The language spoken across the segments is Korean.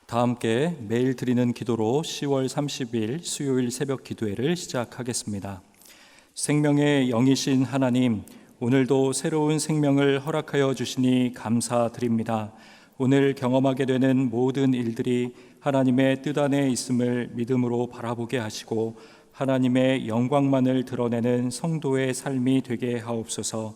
다 함께 매일 드리는 기도로 10월 30일 수요일 새벽 기도회를 시작하겠습니다. 생명의 영이신 하나님, 오늘도 새로운 생명을 허락하여 주시니 감사드립니다. 오늘 경험하게 되는 모든 일들이 하나님의 뜻 안에 있음을 믿음으로 바라보게 하시고 하나님의 영광만을 드러내는 성도의 삶이 되게 하옵소서.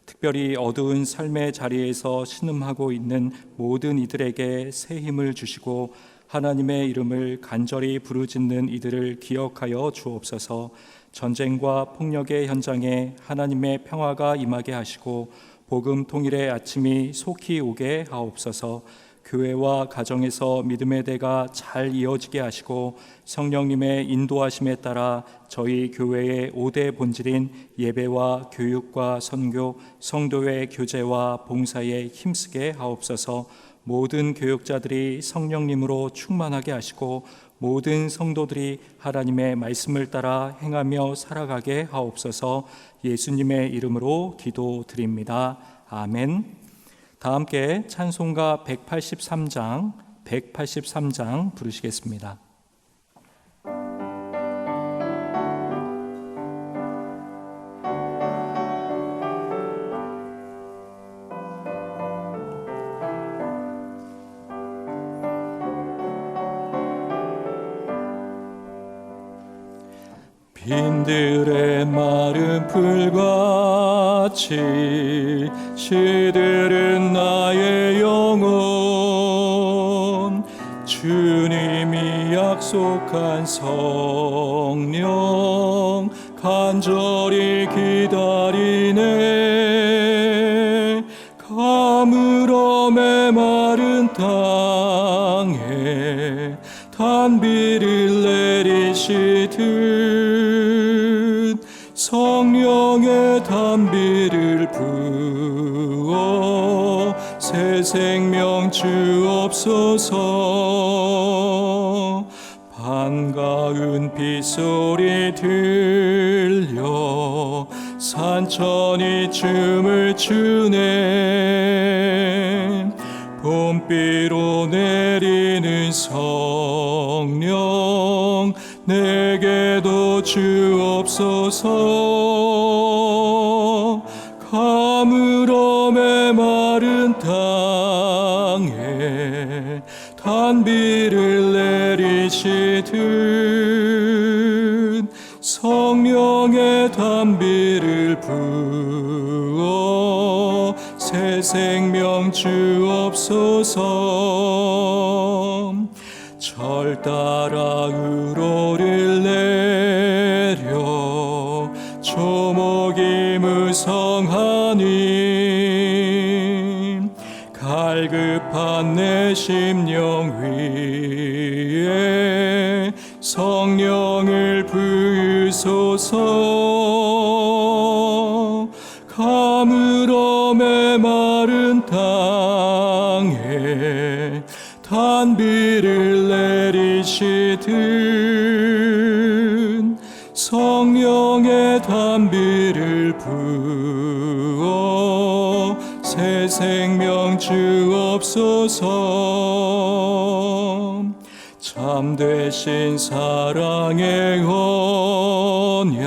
특별히 어두운 삶의 자리에서 신음하고 있는 모든 이들에게 새 힘을 주시고 하나님의 이름을 간절히 부르짖는 이들을 기억하여 주옵소서. 전쟁과 폭력의 현장에 하나님의 평화가 임하게 하시고 복음 통일의 아침이 속히 오게 하옵소서. 교회와 가정에서 믿음의 대가 잘 이어지게 하시고 성령님의 인도하심에 따라 저희 교회의 5대 본질인 예배와 교육과 선교, 성도의 교제와 봉사에 힘쓰게 하옵소서. 모든 교육자들이 성령님으로 충만하게 하시고 모든 성도들이 하나님의 말씀을 따라 행하며 살아가게 하옵소서. 예수님의 이름으로 기도드립니다. 아멘. 다 함께 찬송가 183장 부르시겠습니다. 빈들의 마른 풀같이 시들은 나의 영혼, 주님이 약속한 성령 간절히 기다리네. 가물어 메마른 땅에 단비를 내리시듯 성령의 단비를 부어 새 생명 주옵소서. 반가운 빗소리 들려 산천이 춤을 추네. 봄비로 내리는 성령 내게도 주옵소서. 가물어 메마른 땅에 단비를 내리시듯 성령의 단비를 부어 새 생명 주옵소서. 절 따라 우로를 내려 조목이 무성하니 갈급한 내 심령 위에 성령을 부으소서. 가물어 메마른 땅에 단비를 내리시듯 성령의 단비를 부어 새 생명 주옵소서. 참되신 사랑의 언약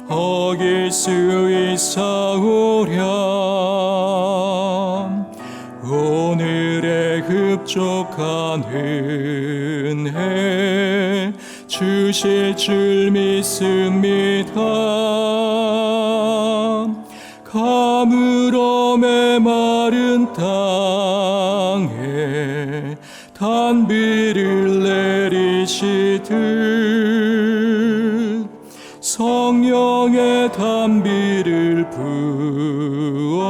어길 수 있사오랴. 오늘의 흡족한 은혜 주실 줄 믿습니다. 가물어 메마른 땅에 단비를 내리시듯 성령의 단비를 부어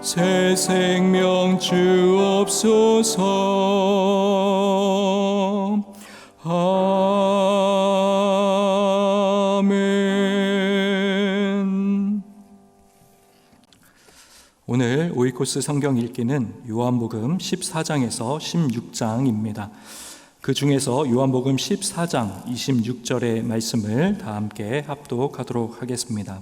새 생명 주옵소서. 아멘. 오늘 오이코스 성경 읽기는 요한복음 14장에서 16장입니다. 그 중에서 요한복음 14장 26절의 말씀을 다 함께 합독하도록 하겠습니다.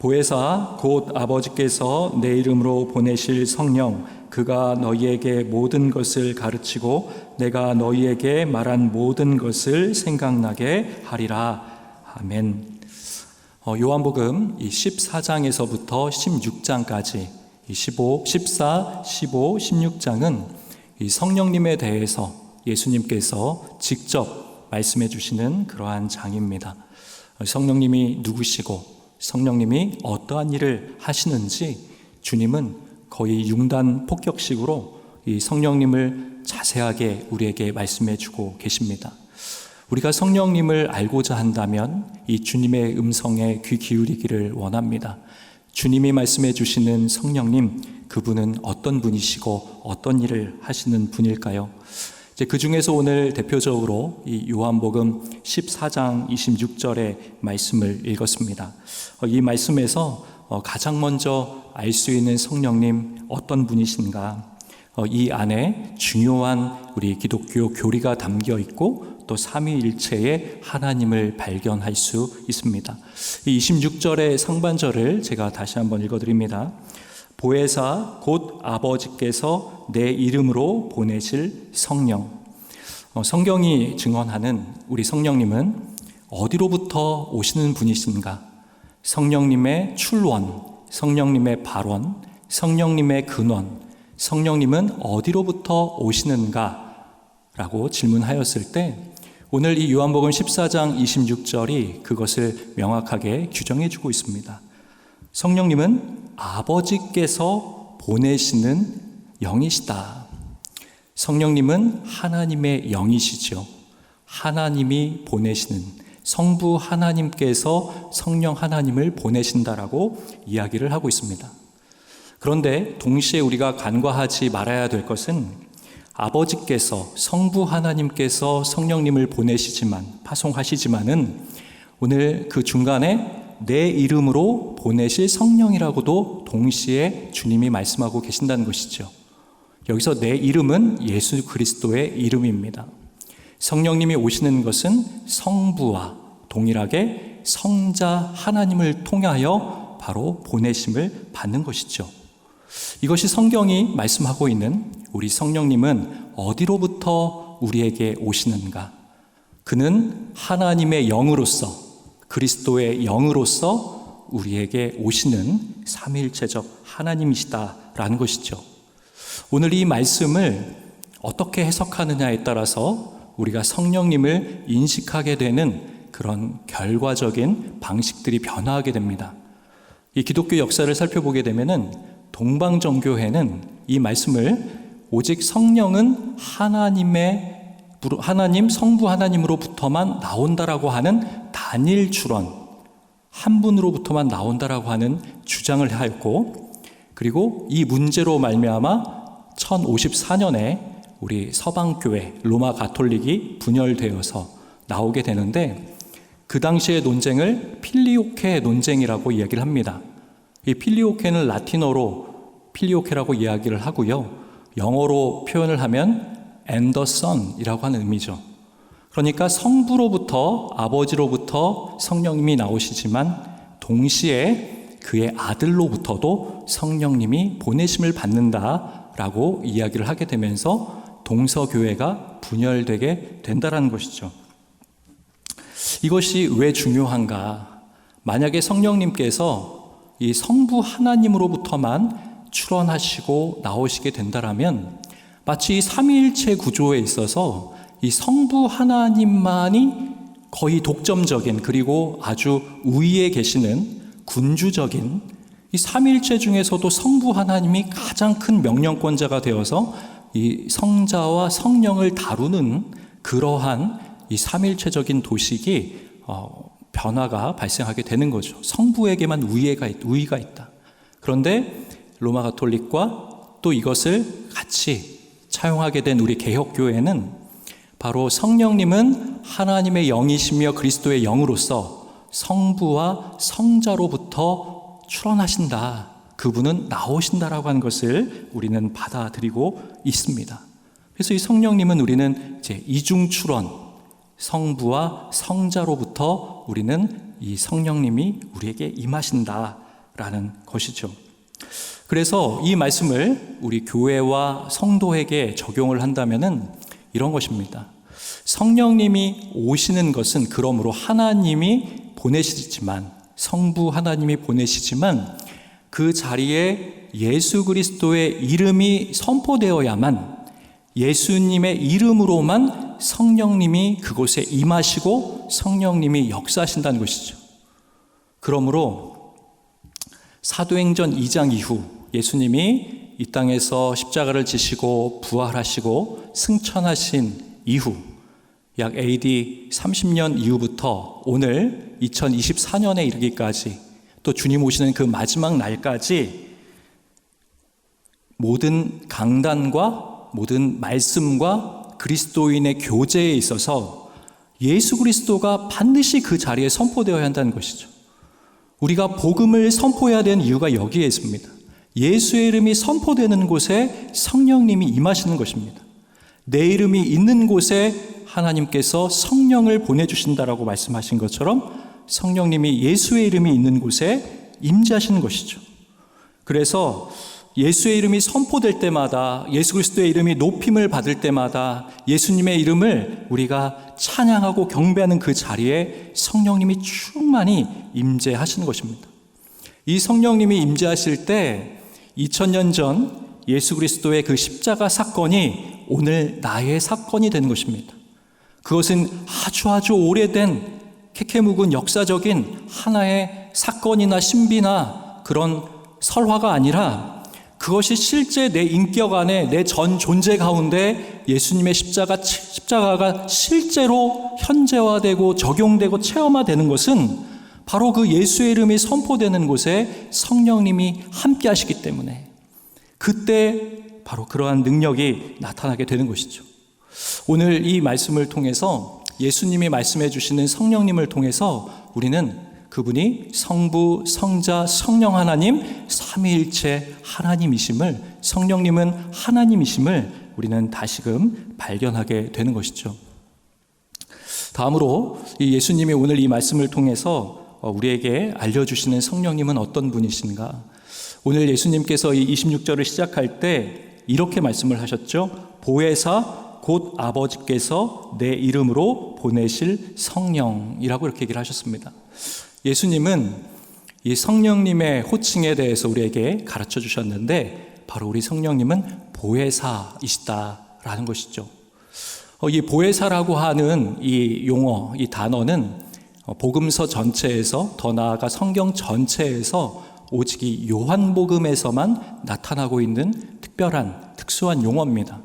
보혜사 곧 아버지께서 내 이름으로 보내실 성령 그가 너희에게 모든 것을 가르치고 내가 너희에게 말한 모든 것을 생각나게 하리라. 아멘. 요한복음 14장에서부터 16장까지 15, 14, 15, 16장은 이 성령님에 대해서 예수님께서 직접 말씀해 주시는 그러한 장입니다. 성령님이 누구시고 성령님이 어떠한 일을 하시는지 주님은 거의 융단 폭격식으로 이 성령님을 자세하게 우리에게 말씀해 주고 계십니다. 우리가 성령님을 알고자 한다면 이 주님의 음성에 귀 기울이기를 원합니다. 주님이 말씀해 주시는 성령님, 그분은 어떤 분이시고 어떤 일을 하시는 분일까요? 그 중에서 오늘 대표적으로 이 요한복음 14장 26절의 말씀을 읽었습니다. 이 말씀에서 가장 먼저 알 수 있는 성령님 어떤 분이신가? 이 안에 중요한 우리 기독교 교리가 담겨 있고 또 삼위일체의 하나님을 발견할 수 있습니다. 이 26절의 상반절을 제가 다시 한번 읽어드립니다. 보혜사 곧 아버지께서 내 이름으로 보내실 성령. 성경이 증언하는 우리 성령님은 어디로부터 오시는 분이신가? 성령님의 출원, 성령님의 발원, 성령님의 근원, 성령님은 어디로부터 오시는가? 라고 질문하였을 때 오늘 이 요한복음 14장 26절이 그것을 명확하게 규정해 주고 있습니다. 성령님은 아버지께서 보내시는 영이시다. 성령님은 하나님의 영이시죠. 하나님이 보내시는, 성부 하나님께서 성령 하나님을 보내신다라고 이야기를 하고 있습니다. 그런데 동시에 우리가 간과하지 말아야 될 것은 아버지께서, 성부 하나님께서 성령님을 보내시지만, 파송하시지만은 오늘 그 중간에 내 이름으로 보내실 성령이라고도 동시에 주님이 말씀하고 계신다는 것이죠. 여기서 내 이름은 예수 그리스도의 이름입니다. 성령님이 오시는 것은 성부와 동일하게 성자 하나님을 통하여 바로 보내심을 받는 것이죠. 이것이 성경이 말씀하고 있는 우리 성령님은 어디로부터 우리에게 오시는가? 그는 하나님의 영으로서, 그리스도의 영으로서 우리에게 오시는 삼위일체적 하나님이시다라는 것이죠. 오늘 이 말씀을 어떻게 해석하느냐에 따라서 우리가 성령님을 인식하게 되는 그런 결과적인 방식들이 변화하게 됩니다. 이 기독교 역사를 살펴보게 되면은 동방정교회는 이 말씀을 오직 성령은 하나님 성부 하나님으로부터만 나온다라고 하는 단일 출원, 한 분으로부터만 나온다라고 하는 주장을 하였고, 그리고 이 문제로 말미암아 1054년에 우리 서방교회 로마 가톨릭이 분열되어서 나오게 되는데, 그 당시의 논쟁을 필리오케 논쟁이라고 이야기를 합니다. 이 필리오케는 라틴어로 필리오케라고 이야기를 하고요, 영어로 표현을 하면 and the son이라고 하는 의미죠. 그러니까 성부로부터, 아버지로부터 성령님이 나오시지만 동시에 그의 아들로부터도 성령님이 보내심을 받는다라고 이야기를 하게 되면서 동서교회가 분열되게 된다는 것이죠. 이것이 왜 중요한가? 만약에 성령님께서 이 성부 하나님으로부터만 출원하시고 나오시게 된다라면 마치 이 삼위일체 구조에 있어서 이 성부 하나님만이 거의 독점적인, 그리고 아주 우위에 계시는 군주적인, 이 삼위일체 중에서도 성부 하나님이 가장 큰 명령권자가 되어서 이 성자와 성령을 다루는 그러한 이 삼위일체적인 도식이 변화가 발생하게 되는 거죠. 성부에게만 우위가 있다. 그런데 로마 가톨릭과 또 이것을 같이 차용하게 된 우리 개혁교회는 바로 성령님은 하나님의 영이시며 그리스도의 영으로서 성부와 성자로부터 출원하신다. 그분은 나오신다라고 하는 것을 우리는 받아들이고 있습니다. 그래서 이 성령님은 우리는 이제 이중 출원, 성부와 성자로부터 우리는 이 성령님이 우리에게 임하신다 있다라는 것이죠. 그래서 이 말씀을 우리 교회와 성도에게 적용을 한다면은 이런 것입니다. 성령님이 오시는 것은 그러므로 하나님이 보내시지만, 성부 하나님이 보내시지만 그 자리에 예수 그리스도의 이름이 선포되어야만, 예수님의 이름으로만 성령님이 그곳에 임하시고 성령님이 역사하신다는 것이죠. 그러므로 사도행전 2장 이후 예수님이 이 땅에서 십자가를 지시고 부활하시고 승천하신 이후 약 AD 30년 이후부터 오늘 2024년에 이르기까지, 또 주님 오시는 그 마지막 날까지 모든 강단과 모든 말씀과 그리스도인의 교제에 있어서 예수 그리스도가 반드시 그 자리에 선포되어야 한다는 것이죠. 우리가 복음을 선포해야 되는 이유가 여기에 있습니다. 예수의 이름이 선포되는 곳에 성령님이 임하시는 것입니다. 내 이름이 있는 곳에 하나님께서 성령을 보내주신다라고 말씀하신 것처럼 성령님이 예수의 이름이 있는 곳에 임재하시는 것이죠. 그래서 예수의 이름이 선포될 때마다, 예수 그리스도의 이름이 높임을 받을 때마다 예수님의 이름을 우리가 찬양하고 경배하는 그 자리에 성령님이 충만히 임재하시는 것입니다. 이 성령님이 임재하실 때 2000년 전 예수 그리스도의 그 십자가 사건이 오늘 나의 사건이 되는 것입니다. 그것은 아주 오래된 캐캐묵은 역사적인 하나의 사건이나 신비나 그런 설화가 아니라, 그것이 실제 내 인격 안에, 내 전 존재 가운데 예수님의 십자가가 실제로 현재화되고 적용되고 체험화되는 것은 바로 그 예수의 이름이 선포되는 곳에 성령님이 함께 하시기 때문에 그때 바로 그러한 능력이 나타나게 되는 것이죠. 오늘 이 말씀을 통해서, 예수님이 말씀해 주시는 성령님을 통해서 우리는 그분이 성부, 성자, 성령 하나님, 삼위일체 하나님이심을, 성령님은 하나님이심을 우리는 다시금 발견하게 되는 것이죠. 다음으로 이 예수님이 오늘 이 말씀을 통해서 우리에게 알려주시는 성령님은 어떤 분이신가? 오늘 예수님께서 이 26절을 시작할 때 이렇게 말씀을 하셨죠. 보혜사 곧 아버지께서 내 이름으로 보내실 성령이라고 이렇게 얘기를 하셨습니다. 예수님은 이 성령님의 호칭에 대해서 우리에게 가르쳐 주셨는데 바로 우리 성령님은 보혜사이시다라는 것이죠. 이 보혜사라고 하는 이 용어, 이 단어는 복음서 전체에서, 더 나아가 성경 전체에서 오직 이 요한복음에서만 나타나고 있는 특수한 용어입니다.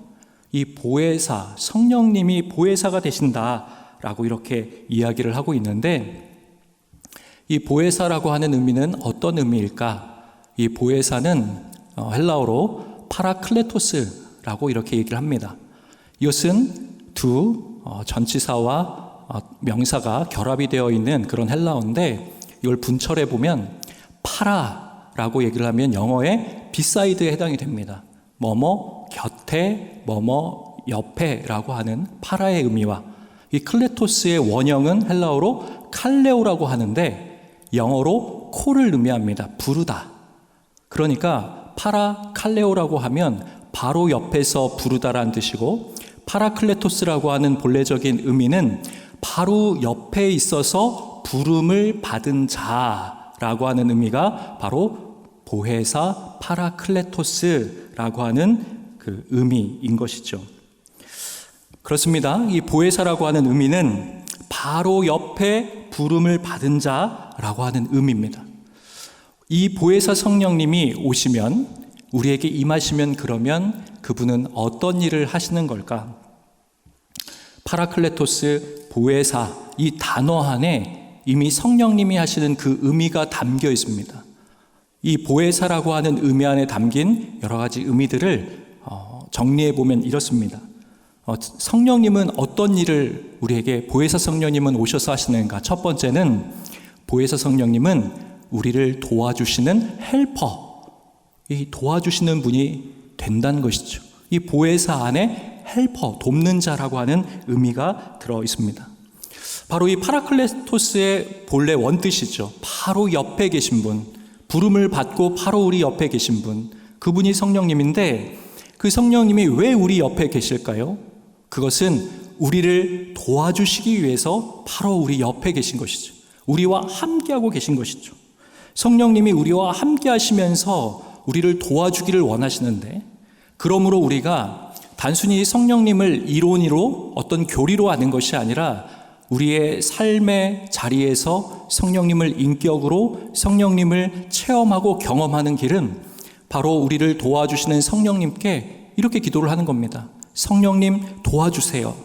이 보혜사, 성령님이 보혜사가 되신다라고 이렇게 이야기를 하고 있는데, 이 보혜사라고 하는 의미는 어떤 의미일까? 이 보혜사는 헬라어로 파라클레토스라고 이렇게 얘기를 합니다. 이것은 두 전치사와 명사가 결합이 되어 있는 그런 헬라어인데, 이걸 분철해 보면 파라라고 얘기를 하면 영어의 비사이드에 해당이 됩니다. 뭐뭐 곁에, 뭐뭐 옆에라고 하는 파라의 의미와, 이 클레토스의 원형은 헬라어로 칼레오라고 하는데 영어로 코를 의미합니다. 부르다. 그러니까 파라칼레오라고 하면 바로 옆에서 부르다라는 뜻이고, 파라클레토스라고 하는 본래적인 의미는 바로 옆에 있어서 부름을 받은 자라고 하는 의미가 바로 보혜사 파라클레토스라고 하는 그 의미인 것이죠. 그렇습니다. 이 보혜사라고 하는 의미는 바로 옆에 부름을 받은 자라고 하는 의미입니다. 이 보혜사 성령님이 오시면, 우리에게 임하시면, 그러면 그분은 어떤 일을 하시는 걸까? 파라클레토스, 보혜사, 이 단어 안에 이미 성령님이 하시는 그 의미가 담겨 있습니다. 이 보혜사라고 하는 의미 안에 담긴 여러 가지 의미들을 정리해 보면 이렇습니다. 성령님은 어떤 일을 우리에게, 보혜사 성령님은 오셔서 하시는가? 첫 번째는 보혜사 성령님은 우리를 도와주시는 헬퍼, 이 도와주시는 분이 된다는 것이죠. 이 보혜사 안에 헬퍼, 돕는 자라고 하는 의미가 들어 있습니다. 바로 이 파라클레토스의 본래 원뜻이죠. 바로 옆에 계신 분, 부름을 받고 바로 우리 옆에 계신 분, 그분이 성령님인데 그 성령님이 왜 우리 옆에 계실까요? 그것은 우리를 도와주시기 위해서 바로 우리 옆에 계신 것이죠. 우리와 함께하고 계신 것이죠. 성령님이 우리와 함께 하시면서 우리를 도와주기를 원하시는데, 그러므로 우리가 단순히 성령님을 이론으로 어떤 교리로 아는 것이 아니라 우리의 삶의 자리에서 성령님을 인격으로, 성령님을 체험하고 경험하는 길은 바로 우리를 도와주시는 성령님께 이렇게 기도를 하는 겁니다. 성령님 도와주세요.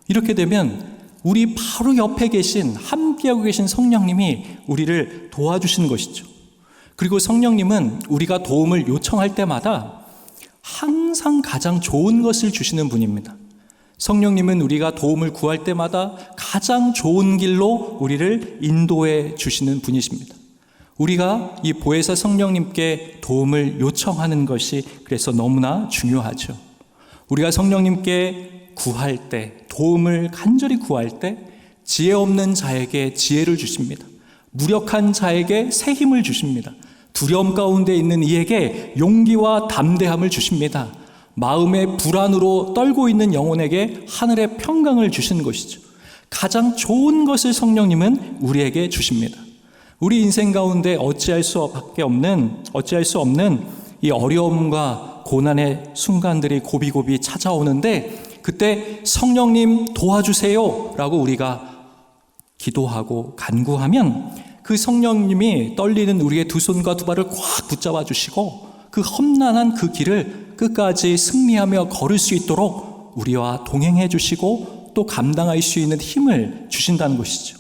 이렇게 되면 우리 바로 옆에 계신, 함께하고 계신 성령님이 우리를 도와주시는 것이죠. 그리고 성령님은 우리가 도움을 요청할 때마다 항상 가장 좋은 것을 주시는 분입니다. 성령님은 우리가 도움을 구할 때마다 가장 좋은 길로 우리를 인도해 주시는 분이십니다. 우리가 이 보혜사 성령님께 도움을 요청하는 것이 그래서 너무나 중요하죠. 우리가 성령님께 구할 때, 도움을 간절히 구할 때 지혜 없는 자에게 지혜를 주십니다. 무력한 자에게 새 힘을 주십니다. 두려움 가운데 있는 이에게 용기와 담대함을 주십니다. 마음의 불안으로 떨고 있는 영혼에게 하늘의 평강을 주시는 것이죠. 가장 좋은 것을 성령님은 우리에게 주십니다. 우리 인생 가운데 어찌할 수 없는 이 어려움과 고난의 순간들이 고비고비 찾아오는데, 그때 성령님 도와주세요 라고 우리가 기도하고 간구하면 그 성령님이 떨리는 우리의 두 손과 두 발을 꽉 붙잡아 주시고 그 험난한 그 길을 끝까지 승리하며 걸을 수 있도록 우리와 동행해 주시고 또 감당할 수 있는 힘을 주신다는 것이죠.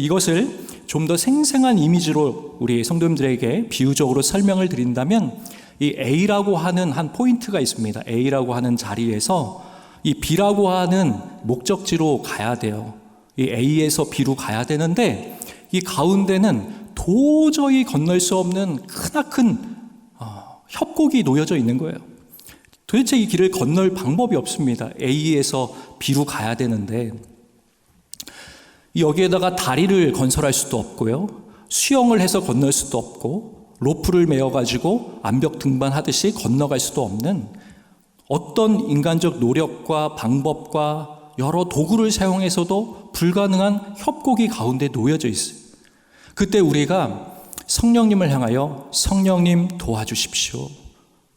이것을 좀 더 생생한 이미지로 우리 성도님들에게 비유적으로 설명을 드린다면, 이 A라고 하는 한 포인트가 있습니다. A라고 하는 자리에서 이 B라고 하는 목적지로 가야 돼요. 이 A에서 B로 가야 되는데 이 가운데는 도저히 건널 수 없는 크나큰 협곡이 놓여져 있는 거예요. 도대체 이 길을 건널 방법이 없습니다. A에서 B로 가야 되는데 여기에다가 다리를 건설할 수도 없고요, 수영을 해서 건널 수도 없고, 로프를 메어가지고 암벽 등반하듯이 건너갈 수도 없는, 어떤 인간적 노력과 방법과 여러 도구를 사용해서도 불가능한 협곡이 가운데 놓여져 있어요. 그때 우리가 성령님을 향하여 성령님 도와주십시오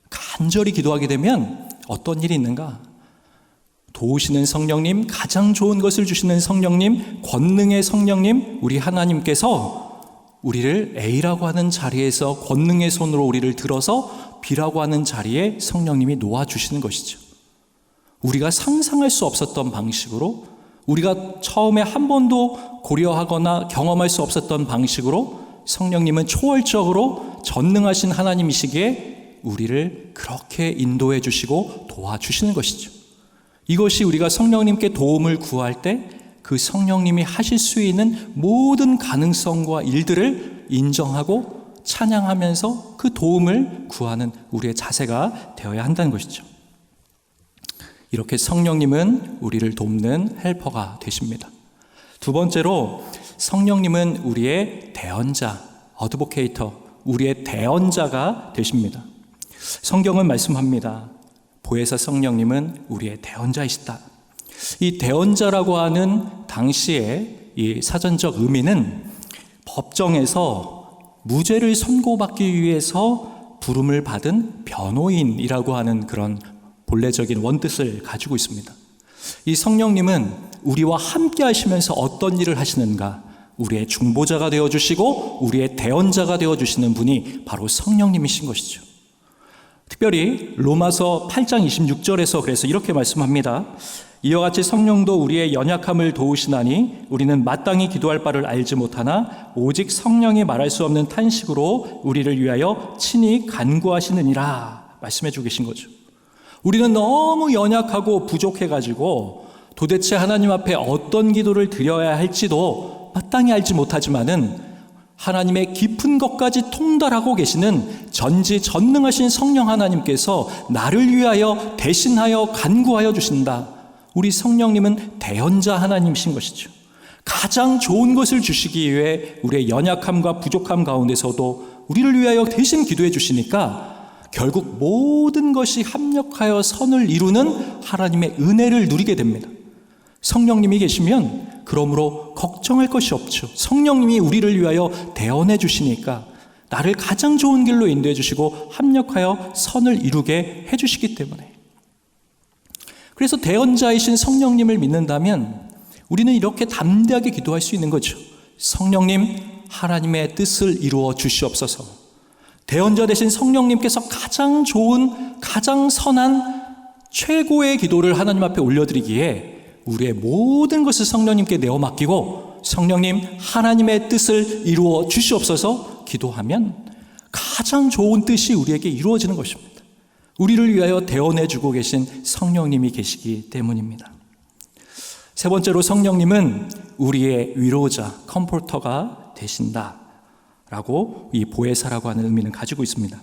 간절히 기도하게 되면 어떤 일이 있는가? 도우시는 성령님, 가장 좋은 것을 주시는 성령님, 권능의 성령님, 우리 하나님께서 우리를 A라고 하는 자리에서 권능의 손으로 우리를 들어서 B라고 하는 자리에 성령님이 놓아주시는 것이죠. 우리가 상상할 수 없었던 방식으로, 우리가 처음에 한 번도 고려하거나 경험할 수 없었던 방식으로 성령님은 초월적으로 전능하신 하나님이시기에 우리를 그렇게 인도해 주시고 도와주시는 것이죠. 이것이 우리가 성령님께 도움을 구할 때 그 성령님이 하실 수 있는 모든 가능성과 일들을 인정하고 찬양하면서 그 도움을 구하는 우리의 자세가 되어야 한다는 것이죠. 이렇게 성령님은 우리를 돕는 헬퍼가 되십니다. 두 번째로 성령님은 우리의 대언자, 어드보케이터, 우리의 대언자가 되십니다. 성경은 말씀합니다. 보혜사 성령님은 우리의 대언자이시다. 이 대언자라고 하는 당시의 이 사전적 의미는 법정에서 무죄를 선고받기 위해서 부름을 받은 변호인이라고 하는 그런 본래적인 원뜻을 가지고 있습니다. 이 성령님은 우리와 함께 하시면서 어떤 일을 하시는가? 우리의 중보자가 되어주시고 우리의 대언자가 되어주시는 분이 바로 성령님이신 것이죠. 특별히 로마서 8장 26절에서 그래서 이렇게 말씀합니다. 이와 같이 성령도 우리의 연약함을 도우시나니 우리는 마땅히 기도할 바를 알지 못하나 오직 성령이 말할 수 없는 탄식으로 우리를 위하여 친히 간구하시느니라 말씀해 주고 계신 거죠. 우리는 너무 연약하고 부족해가지고 도대체 하나님 앞에 어떤 기도를 드려야 할지도 마땅히 알지 못하지만은 하나님의 깊은 것까지 통달하고 계시는 전지전능하신 성령 하나님께서 나를 위하여 대신하여 간구하여 주신다. 우리 성령님은 대언자 하나님이신 것이죠. 가장 좋은 것을 주시기 위해 우리의 연약함과 부족함 가운데서도 우리를 위하여 대신 기도해 주시니까 결국 모든 것이 합력하여 선을 이루는 하나님의 은혜를 누리게 됩니다. 성령님이 계시면 그러므로 걱정할 것이 없죠. 성령님이 우리를 위하여 대언해 주시니까 나를 가장 좋은 길로 인도해 주시고 합력하여 선을 이루게 해 주시기 때문에. 그래서 대언자이신 성령님을 믿는다면 우리는 이렇게 담대하게 기도할 수 있는 거죠. 성령님, 하나님의 뜻을 이루어 주시옵소서. 대언자 되신 성령님께서 가장 좋은, 가장 선한 최고의 기도를 하나님 앞에 올려드리기에 우리의 모든 것을 성령님께 내어 맡기고 성령님, 하나님의 뜻을 이루어 주시옵소서 기도하면 가장 좋은 뜻이 우리에게 이루어지는 것입니다. 우리를 위하여 대언해 주고 계신 성령님이 계시기 때문입니다. 세 번째로 성령님은 우리의 위로자, 컴포터가 되신다 라고 이 보혜사라고 하는 의미는 가지고 있습니다.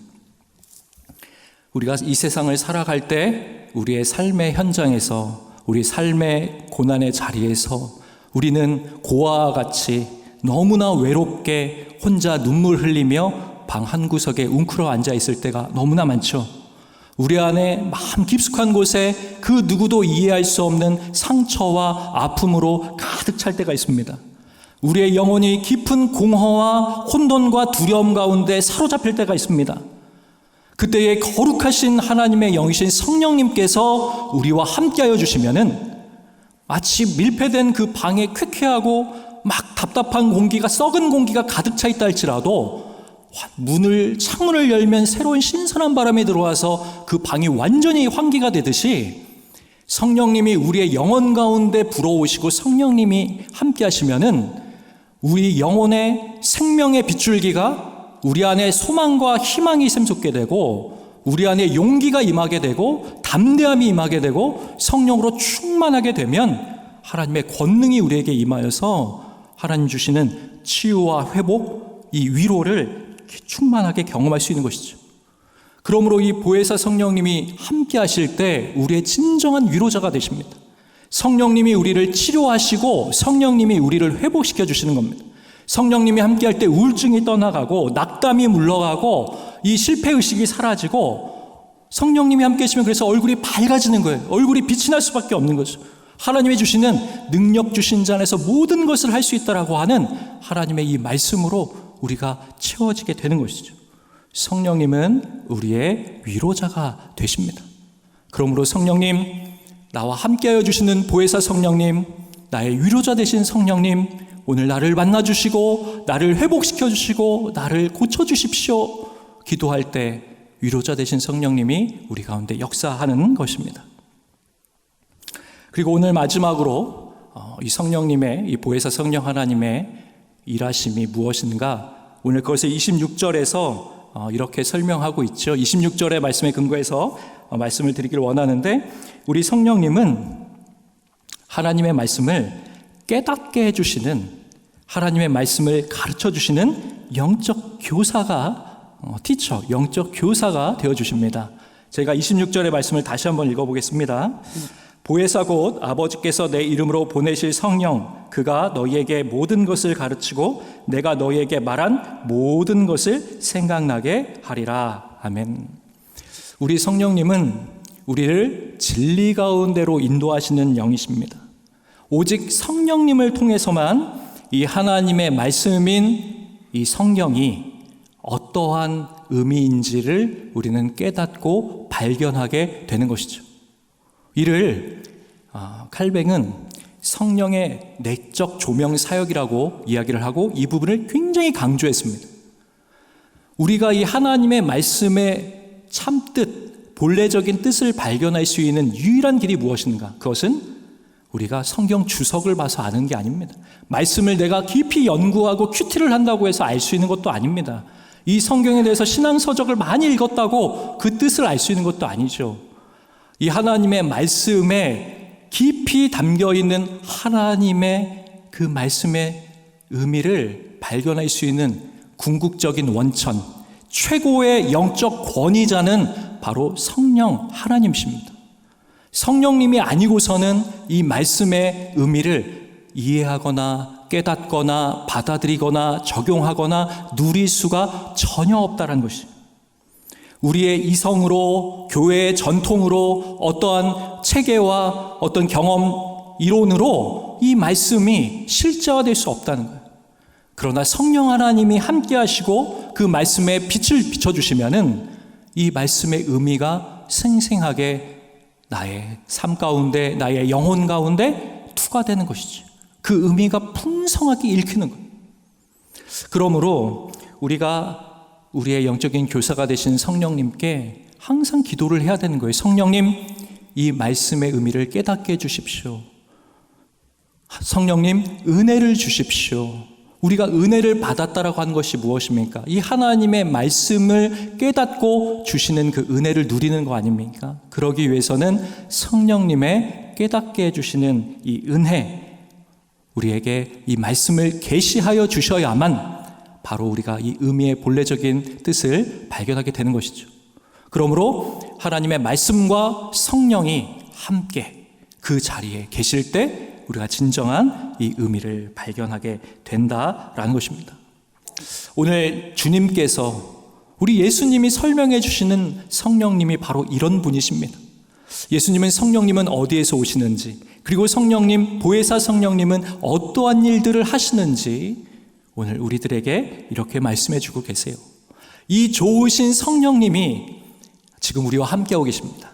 우리가 이 세상을 살아갈 때 우리의 삶의 현장에서, 우리 삶의 고난의 자리에서 우리는 고아와 같이 너무나 외롭게 혼자 눈물 흘리며 방 한 구석에 웅크러 앉아 있을 때가 너무나 많죠. 우리 안에 마음 깊숙한 곳에 그 누구도 이해할 수 없는 상처와 아픔으로 가득 찰 때가 있습니다. 우리의 영혼이 깊은 공허와 혼돈과 두려움 가운데 사로잡힐 때가 있습니다. 그때에 거룩하신 하나님의 영이신 성령님께서 우리와 함께하여 주시면은 마치 밀폐된 그 방에 쾌쾌하고 막 답답한 공기가, 썩은 공기가 가득 차 있다 할지라도 창문을 열면 새로운 신선한 바람이 들어와서 그 방이 완전히 환기가 되듯이 성령님이 우리의 영혼 가운데 불어오시고 성령님이 함께 하시면은 우리 영혼의 생명의 빗줄기가 우리 안에 소망과 희망이 샘솟게 되고 우리 안에 용기가 임하게 되고 담대함이 임하게 되고 성령으로 충만하게 되면 하나님의 권능이 우리에게 임하여서 하나님 주시는 치유와 회복, 이 위로를 충만하게 경험할 수 있는 것이죠. 그러므로 이 보혜사 성령님이 함께 하실 때 우리의 진정한 위로자가 되십니다. 성령님이 우리를 치료하시고 성령님이 우리를 회복시켜 주시는 겁니다. 성령님이 함께 할 때 우울증이 떠나가고 낙담이 물러가고 이 실패의식이 사라지고 성령님이 함께 계시면 그래서 얼굴이 밝아지는 거예요. 얼굴이 빛이 날 수밖에 없는 거죠. 하나님이 주시는 능력 주신 자 안에서 모든 것을 할 수 있다라고 하는 하나님의 이 말씀으로 우리가 채워지게 되는 것이죠. 성령님은 우리의 위로자가 되십니다. 그러므로 성령님, 나와 함께하여 주시는 보혜사 성령님, 나의 위로자 되신 성령님, 오늘 나를 만나주시고 나를 회복시켜 주시고 나를 고쳐주십시오 기도할 때 위로자 되신 성령님이 우리 가운데 역사하는 것입니다. 그리고 오늘 마지막으로 이 성령님의, 이 보혜사 성령 하나님의 일하심이 무엇인가, 오늘 그것을 26절에서 이렇게 설명하고 있죠. 26절의 말씀에 근거해서 말씀을 드리길 원하는데, 우리 성령님은 하나님의 말씀을 깨닫게 해주시는, 하나님의 말씀을 가르쳐 주시는 영적 교사가, 티처, 영적 교사가 되어주십니다. 제가 26절의 말씀을 다시 한번 읽어보겠습니다. 보혜사 곧 아버지께서 내 이름으로 보내실 성령, 그가 너희에게 모든 것을 가르치고 내가 너희에게 말한 모든 것을 생각나게 하리라. 아멘. 우리 성령님은 우리를 진리 가운데로 인도하시는 영이십니다. 오직 성령님을 통해서만 이 하나님의 말씀인 이 성경이 어떠한 의미인지를 우리는 깨닫고 발견하게 되는 것이죠. 이를 칼뱅은 성령의 내적 조명 사역이라고 이야기를 하고 이 부분을 굉장히 강조했습니다. 우리가 이 하나님의 말씀의 참뜻, 본래적인 뜻을 발견할 수 있는 유일한 길이 무엇인가? 그것은 우리가 성경 주석을 봐서 아는 게 아닙니다. 말씀을 내가 깊이 연구하고 큐티를 한다고 해서 알 수 있는 것도 아닙니다. 이 성경에 대해서 신앙서적을 많이 읽었다고 그 뜻을 알 수 있는 것도 아니죠. 이 하나님의 말씀에 깊이 담겨있는 하나님의 그 말씀의 의미를 발견할 수 있는 궁극적인 원천, 최고의 영적 권위자는 바로 성령 하나님이십니다. 성령님이 아니고서는 이 말씀의 의미를 이해하거나 깨닫거나 받아들이거나 적용하거나 누릴 수가 전혀 없다는 것이, 우리의 이성으로, 교회의 전통으로, 어떠한 체계와 어떤 경험, 이론으로 이 말씀이 실제화될 수 없다는 거예요. 그러나 성령 하나님이 함께 하시고 그 말씀에 빛을 비춰주시면은 이 말씀의 의미가 생생하게 나의 삶 가운데, 나의 영혼 가운데 투과되는 것이죠. 그 의미가 풍성하게 읽히는 거예요. 그러므로 우리가 우리의 영적인 교사가 되신 성령님께 항상 기도를 해야 되는 거예요. 성령님, 이 말씀의 의미를 깨닫게 해주십시오. 성령님, 은혜를 주십시오. 우리가 은혜를 받았다라고 하는 것이 무엇입니까? 이 하나님의 말씀을 깨닫고 주시는 그 은혜를 누리는 거 아닙니까? 그러기 위해서는 성령님의 깨닫게 해주시는 이 은혜, 우리에게 이 말씀을 계시하여 주셔야만 바로 우리가 이 의미의 본래적인 뜻을 발견하게 되는 것이죠. 그러므로 하나님의 말씀과 성령이 함께 그 자리에 계실 때 우리가 진정한 이 의미를 발견하게 된다라는 것입니다. 오늘 주님께서, 우리 예수님이 설명해 주시는 성령님이 바로 이런 분이십니다. 예수님은, 성령님은 어디에서 오시는지, 그리고 성령님, 보혜사 성령님은 어떠한 일들을 하시는지 오늘 우리들에게 이렇게 말씀해 주고 계세요. 이 좋으신 성령님이 지금 우리와 함께하고 계십니다.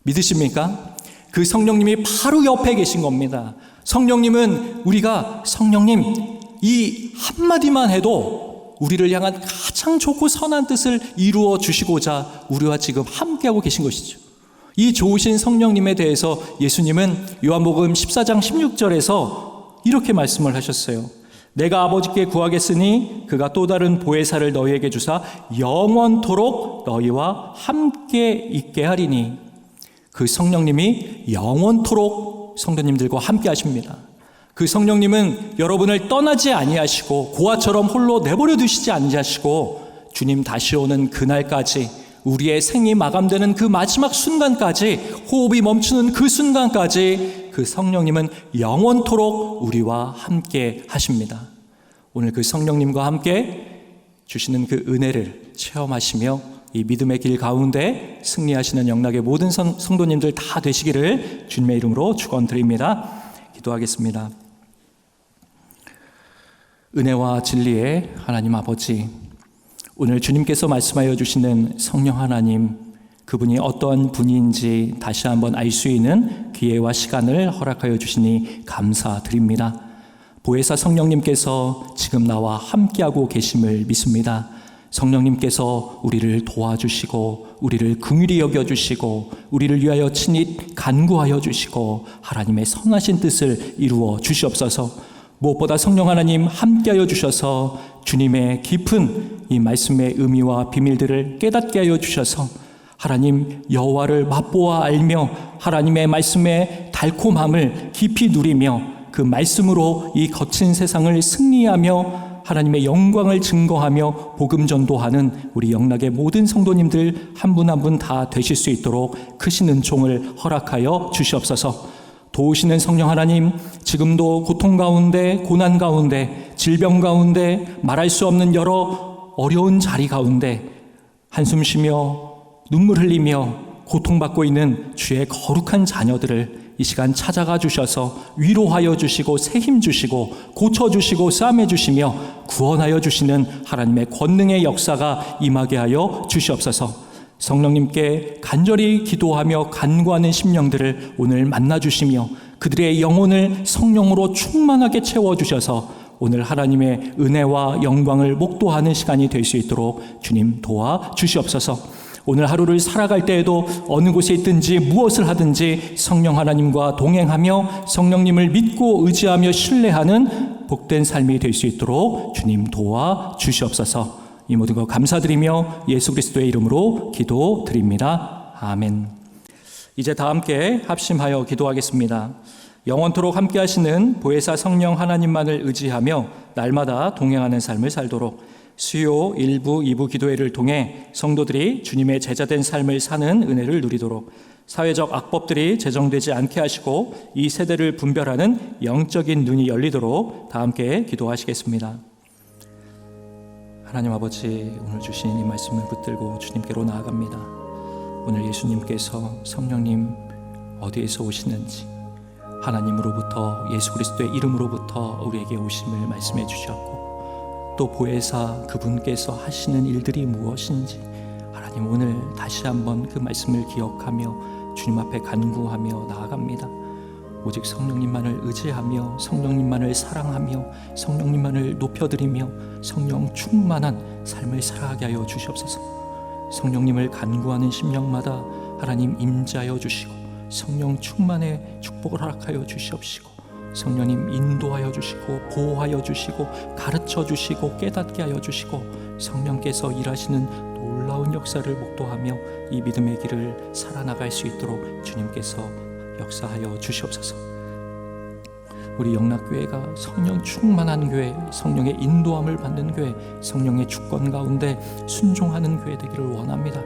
믿으십니까? 그 성령님이 바로 옆에 계신 겁니다. 성령님은 우리가, 성령님, 이 한마디만 해도 우리를 향한 가장 좋고 선한 뜻을 이루어 주시고자 우리와 지금 함께하고 계신 것이죠. 이 좋으신 성령님에 대해서 예수님은 요한복음 14장 16절에서 이렇게 말씀을 하셨어요. 내가 아버지께 구하겠으니 그가 또 다른 보혜사를 너희에게 주사 영원토록 너희와 함께 있게 하리니. 그 성령님이 영원토록 성도님들과 함께 하십니다. 그 성령님은 여러분을 떠나지 아니하시고 고아처럼 홀로 내버려 두시지 아니하시고 주님 다시 오는 그날까지, 우리의 생이 마감되는 그 마지막 순간까지, 호흡이 멈추는 그 순간까지 그 성령님은 영원토록 우리와 함께 하십니다. 오늘 그 성령님과 함께 주시는 그 은혜를 체험하시며 이 믿음의 길 가운데 승리하시는 영락의 모든 성도님들 다 되시기를 주님의 이름으로 축원드립니다. 기도하겠습니다. 은혜와 진리의 하나님 아버지, 오늘 주님께서 말씀하여 주시는 성령 하나님, 그분이 어떠한 분인지 다시 한번 알 수 있는 기회와 시간을 허락하여 주시니 감사드립니다. 보혜사 성령님께서 지금 나와 함께하고 계심을 믿습니다. 성령님께서 우리를 도와주시고 우리를 긍휼히 여겨주시고 우리를 위하여 친히 간구하여 주시고 하나님의 선하신 뜻을 이루어 주시옵소서. 무엇보다 성령 하나님 함께하여 주셔서 주님의 깊은 이 말씀의 의미와 비밀들을 깨닫게 하여 주셔서 하나님 여호와를 맛보아 알며 하나님의 말씀의 달콤함을 깊이 누리며 그 말씀으로 이 거친 세상을 승리하며 하나님의 영광을 증거하며 복음 전도하는 우리 영락의 모든 성도님들 한 분 한 분 다 되실 수 있도록 크신 은총을 허락하여 주시옵소서. 도우시는 성령 하나님, 지금도 고통 가운데, 고난 가운데, 질병 가운데, 말할 수 없는 여러 어려운 자리 가운데 한숨 쉬며 눈물 흘리며 고통받고 있는 주의 거룩한 자녀들을 이 시간 찾아가 주셔서 위로하여 주시고 새 힘 주시고 고쳐주시고 싸매 주시며 구원하여 주시는 하나님의 권능의 역사가 임하게 하여 주시옵소서. 성령님께 간절히 기도하며 간구하는 심령들을 오늘 만나주시며 그들의 영혼을 성령으로 충만하게 채워주셔서 오늘 하나님의 은혜와 영광을 목도하는 시간이 될 수 있도록 주님 도와주시옵소서. 오늘 하루를 살아갈 때에도 어느 곳에 있든지 무엇을 하든지 성령 하나님과 동행하며 성령님을 믿고 의지하며 신뢰하는 복된 삶이 될 수 있도록 주님 도와주시옵소서. 이 모든 것 감사드리며 예수 그리스도의 이름으로 기도드립니다. 아멘. 이제 다 함께 합심하여 기도하겠습니다. 영원토록 함께 하시는 보혜사 성령 하나님만을 의지하며 날마다 동행하는 삶을 살도록 수요 1부, 2부 기도회를 통해 성도들이 주님의 제자된 삶을 사는 은혜를 누리도록 사회적 악법들이 제정되지 않게 하시고 이 세대를 분별하는 영적인 눈이 열리도록 다 함께 기도하시겠습니다. 하나님 아버지, 오늘 주신 이 말씀을 붙들고 주님께로 나아갑니다. 오늘 예수님께서 성령님 어디에서 오시는지, 하나님으로부터 예수 그리스도의 이름으로부터 우리에게 오심을 말씀해 주셨고, 또 보혜사 그분께서 하시는 일들이 무엇인지 하나님 오늘 다시 한번 그 말씀을 기억하며 주님 앞에 간구하며 나아갑니다. 오직 성령님만을 의지하며 성령님만을 사랑하며 성령님만을 높여드리며 성령 충만한 삶을 살아가게 하여 주시옵소서. 성령님을 간구하는 심령마다 하나님 임재하여 주시고 성령 충만의 축복을 허락하여 주시옵시고 성령님 인도하여 주시고 보호하여 주시고 가르쳐 주시고 깨닫게 하여 주시고 성령께서 일하시는 놀라운 역사를 목도하며 이 믿음의 길을 살아나갈 수 있도록 주님께서 역사하여 주시옵소서. 우리 영락교회가 성령 충만한 교회, 성령의 인도함을 받는 교회, 성령의 주권 가운데 순종하는 교회 되기를 원합니다.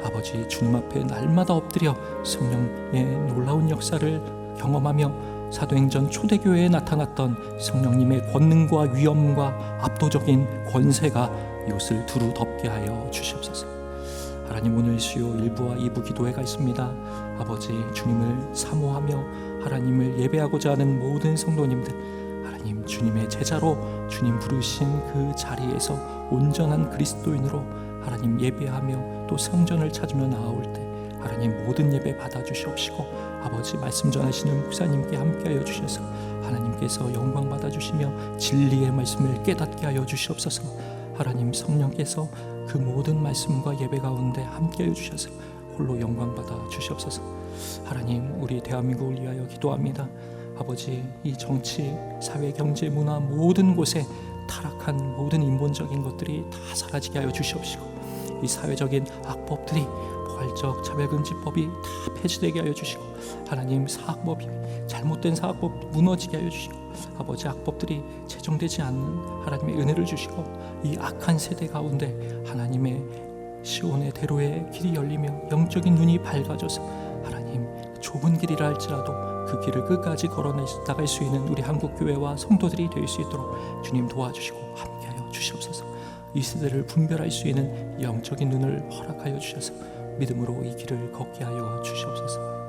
아버지, 주님 앞에 날마다 엎드려 성령의 놀라운 역사를 경험하며 사도행전 초대교회에 나타났던 성령님의 권능과 위엄과 압도적인 권세가 이곳을 두루 덮게 하여 주시옵소서. 하나님, 오늘 수요 1부와 2부 기도회가 있습니다. 아버지, 주님을 사모하며 하나님을 예배하고자 하는 모든 성도님들, 하나님 주님의 제자로 주님 부르신 그 자리에서 온전한 그리스도인으로 하나님 예배하며 또 성전을 찾으며 나아올 때 하나님 모든 예배 받아주시옵시고 아버지 말씀 전하시는 목사님께 함께하여 주셔서 하나님께서 영광 받아주시며 진리의 말씀을 깨닫게 하여 주시옵소서. 하나님 성령께서 그 모든 말씀과 예배 가운데 함께하여 주셔서 홀로 영광 받아 주시옵소서. 하나님, 우리 대한민국을 위하여 기도합니다. 아버지, 이 정치, 사회, 경제, 문화 모든 곳에 타락한 모든 인본적인 것들이 다 사라지게 하여 주시옵시고 이 사회적인 악법들이 포괄적 차별금지법이 다 폐지되게 하여 주시고 하나님 사학법이 잘못된 사학법 무너지게 하여 주시고 아버지 악법들이 제정되지 않는 하나님의 은혜를 주시고 이 악한 세대 가운데 하나님의 시온의 대로의 길이 열리며 영적인 눈이 밝아져서 하나님 좁은 길이라 할지라도 그 길을 끝까지 걸어나갈 수 있는 우리 한국교회와 성도들이 될 수 있도록 주님 도와주시고 함께하여 주시옵소서. 이 세대를 분별할 수 있는 영적인 눈을 허락하여 주셔서 믿음으로 이 길을 걷게 하여 주시옵소서.